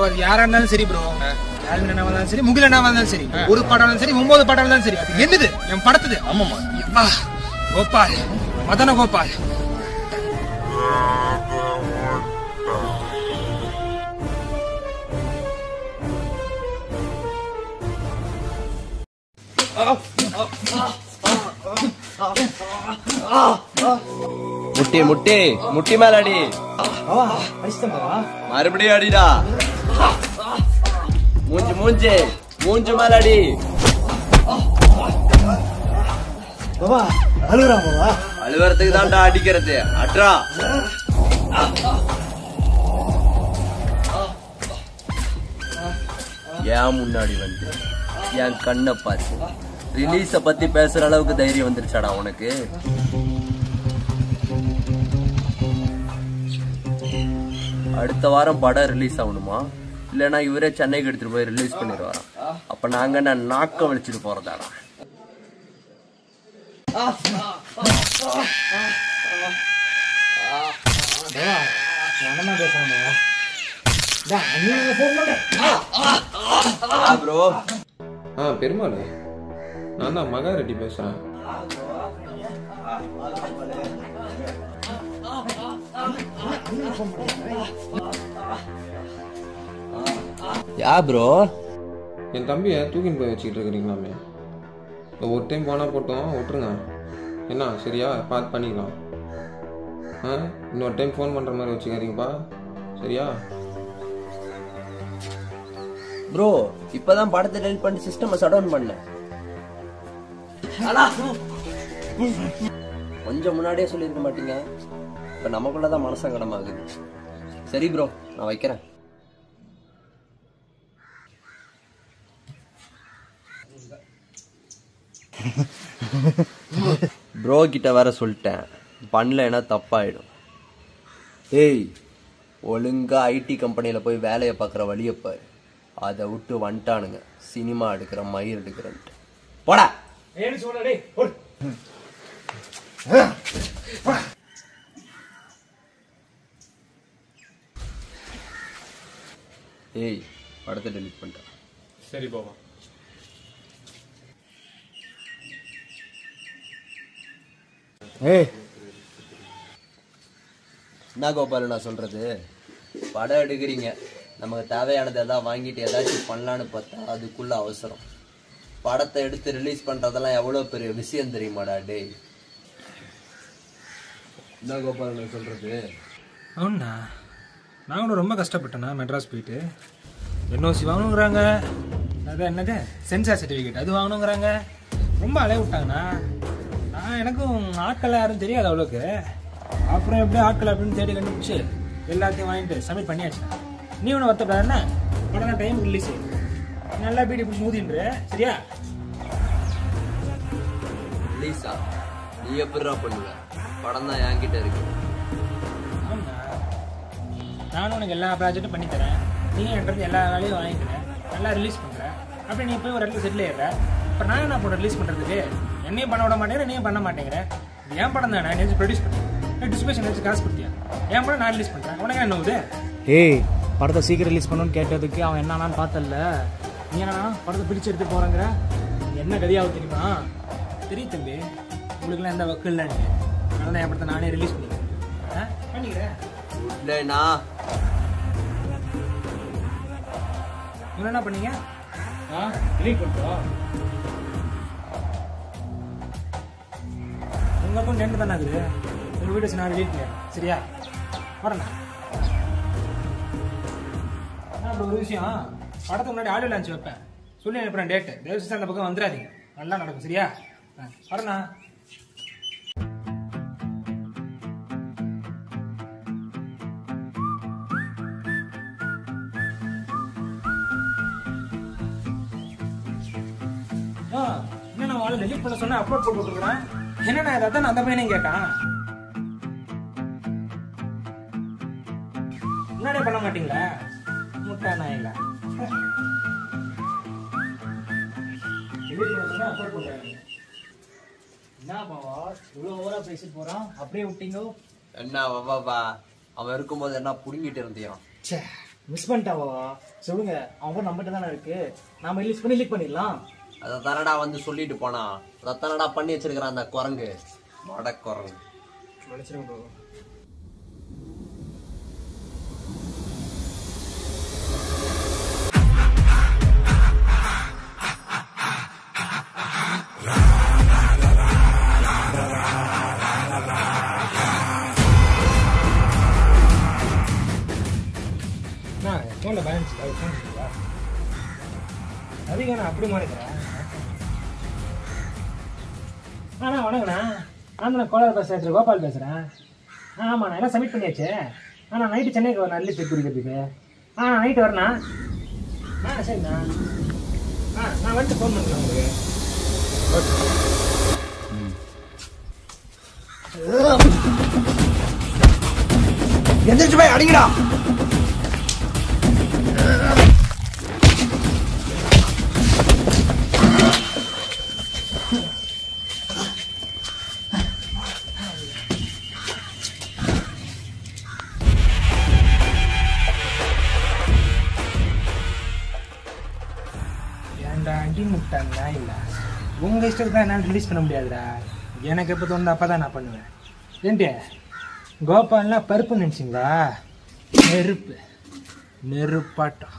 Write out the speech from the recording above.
அது யாரா இருந்தாலும் சரி ப்ரோ, யாருங்க என்ன வந்தாலும் சரி, முகில் என்ன வந்தாலும் சரி, ஒரு படம் வந்தாலும் சரி, 9 படம் வந்தாலும் சரி, அது என்னது என் படத்துது. ஆமாமா கோபால், மதன கோபால். முட்டி முட்டி முட்டி மேல அடி, மறுபடியும் அடிடா. மூஞ்சு மூஞ்சு மூஞ்சு மேல அடி. அழுவறதுக்கு தான்டா அடிக்கிறது. அட்ரா. ஏன் முன்னாடி வந்து என் கண்ணை பார்த்து ரிலீஸ பத்தி பேசுற அளவுக்கு தைரியம் வந்துருச்சாடா உனக்கு? அடுத்த வாரம் படம் ரிலீஸ் ஆகணுமா, இல்லைன்னா இவரே சென்னைக்கு எடுத்துட்டு போய் ரிலீஸ் பண்ணிடுவாராம். அப்ப நாங்க நான் நாக்க வலிச்சுட்டு போறதாடா. ப்ரோ பெருமாள், நான் தான் மகா ரெட்டி பேசுறேன். யா ப்ரோ, என் தம்பியை தூக்கின்னு போய் வச்சுக்கிட்டு இருக்கிறீங்களாமே. ஒரு டைம் போனால் போட்டோம், விட்டுருங்க என்ன, சரியா? பார்த்து பண்ணிக்கலாம். இன்னொரு டைம் ஃபோன் பண்ணுற மாதிரி வச்சுக்காதீங்கப்பா, சரியா? ப்ரோ இப்பதான் படத்தை டெலிட் பண்ணி சிஸ்டம் ஷட் டவுன் பண்ணேன். கொஞ்சம் முன்னாடியே சொல்லியிருக்க மாட்டீங்க. இப்ப நமக்குள்ளதான் மனசங்கடமாகுது. சரி ப்ரோ, நான் வைக்கிறேன். ப்ரோ கிட்ட வேற சொல்லிட்டேன், பண்ணலன்னா தப்பாயிடும். ஏய், ஒழுங்கா ஐடி கம்பெனியில போய் வேலையை பார்க்குற வழியை பாரு. அதை விட்டு வந்துட்டானுங்க சினிமா எடுக்கிற மயிர் எடுக்கிறன்ட்டு. போடா. ஏய், படத்தை டெலிட் பண்ணிட்டேன். சரி பாபா. என்ன கோபால் நான் சொல்றது, படம் எடுக்கிறீங்க, நமக்கு தேவையானது எதாவது வாங்கிட்டு ஏதாச்சும் பண்ணலான்னு பார்த்தா அதுக்குள்ள அவசரம். படத்தை எடுத்து ரிலீஸ் பண்றதெல்லாம் எவ்வளவு பெரிய விஷயம் தெரியுமாடா டேய். என்ன கோபால் நான் சொல்றது? அவனா நான் கூட ரொம்ப கஷ்டப்பட்டேண்ணா. மெட்ராஸ் போயிட்டு என்ஓசி வாங்கணுங்கிறாங்க, அதான் என்னது சென்சார் சர்டிஃபிகேட் அது வாங்கணுங்கிறாங்க. ரொம்ப அலைய விட்டாங்கண்ணா. நான் எனக்கும் ஆட்கள் யாரும் தெரியாது அவ்வளோக்கு. அப்புறம் எப்படி ஆட்கள் அப்படின்னு தேடி கண்டுபிடிச்சி எல்லாத்தையும் வாங்கிட்டு சப்மிட் பண்ணியாச்சுண்ணா. நீ ஒன்று வருத்தப்படாதுண்ணா, படம் டைம் ரிலீஸ் நல்லா பீடி பிடிச்சி மூதின்ற சரியா? ரிலீஸா? நீ எப்படிடா பண்ணுவ? படம் தான் என்கிட்ட இருக்கு. ஆமாண்ணா, நானும் உனக்கு எல்லா ப்ராஜெக்டும் பண்ணித்தரேன். நீயும் என்கிட்ட எல்லா வேலையும் வாங்கிக்கிறேன், நல்லா ரிலீஸ் பண்ணுறேன். அப்படி நீ போய் ஒரு இடத்துல செட்டில் ஆயிடுற. இப்போ நான் என்ன பண்ண ரிலீஸ் பண்ணுறதுக்கு? என்னையும் பண்ண விட மாட்டேங்கிறேன், நீயும் பண்ண மாட்டேங்கிறேன். இது என் படம் தானே, நீ ப்ரொடியூஸ் பண்ணேன், டிஸ்ட்ரிபியூஷன் வச்சு காசு கொடுத்தியா? என் படம் நான் ரிலீஸ் பண்ணுறேன், உனக்கு என்ன உது? ஏய், படத்தை சீக்கிரம் ரிலீஸ் பண்ணணும்னு கேட்டதுக்கு அவன் என்னன்னு பார்த்தல. நீ என்னன்னா படத்தை பிடிச்சி எடுத்து போகிறேங்கிற? என்ன கதியாவது தெரியுமா? தெரியும் தம்பி, உங்களுக்குலாம் எந்த வக்கு இல்லைன்னு. அதனால தான் என் படத்தை நானே ரிலீஸ் பண்ணிக்கிறேன். இல்லைண்ணா இவங்க என்ன பண்ணீங்க? ரிலீஸ் பண்ணுறோம். உங்கள் அக்கௌண்ட் ரெண்டு தானே ஆகுது. உங்கள் வீடியோஸ் நான் ரிலீட் பண்ணேன் சரியா? வரேண்ணா. அப்புறம் ஒரு விஷயம், படத்துக்கு முன்னாடி ஆடியோ லான்ச் வைப்பேன், சொல்லி அனுப்புகிறேன் டேட்டு. தயவுசெய்து அந்த பக்கம் வந்துடாதீங்க, நல்லா நடக்கும் சரியா? வரேண்ணா. என்ன வாழை டெலிட் பண்ண சொன்னா அப்லோட் போட்டு விட்டுருக்கிறேன். என்னண்ணா இதான் அந்த பையனையும் கேட்டான். முன்னாடியே பண்ண மாட்டீங்களா? முட்டா நாயில என்ன பாவா இவ்வளோ ஓவரா பேசிட்டு போறான், அப்படியே விட்டீங்க? என்ன வாவா, அவன் இருக்கும்போது என்ன புடுங்கிட்டு இருந்தியான்? மிஸ் பண்ணிட்டாவோ சொல்லுங்க, அவன் கூட நம்மகிட்ட தானே இருக்கு, நாம ரிலீஸ் பண்ணி லீக் பண்ணிடலாம். அதை தானடா வந்து சொல்லிட்டு போனா, அதை தானடா பண்ணி வச்சிருக்கிறான் அந்த குரங்கு, மட குரங்கு. மன்னிச்சிருங்க ப்ரோ. ஃபோனில் பேலன்ஸ் இல்லை, ஃபோன் இல்லையா? அதுக்கு நான் அப்படி மாறிக்கிறேன். வணக்கண்ணா, நான் தான் கோலார் பஸ் ஏற்று கோபால் பேசுகிறேன். ஆமாண்ணா, எல்லாம் சப்மிட் பண்ணியாச்சு. நான் நைட்டு சென்னைக்கு வரேன், அட்லீஸ்ட் செக் குடிக்கிறதுக்கு. நைட்டு வரேண்ணா. சரிண்ணா. நான் வந்துட்டு ஃபோன் பண்ணுறேன் உங்களுக்கு. எந்திரிச்சு போய் அடிங்கடா. அடி முட்டாங்களா இல்லை, உங்கள் இஷ்டத்துக்கு தான் என்னால் ரிலீஸ் பண்ண முடியாதுடா. எனக்கு எப்போ தோணுது அப்போ தான் நான் பண்ணுவேன். ஏன்ட்டு கோபால்னா பருப்பு நினச்சிங்களா? நெருப்பு, நெருப்பாட்டம்.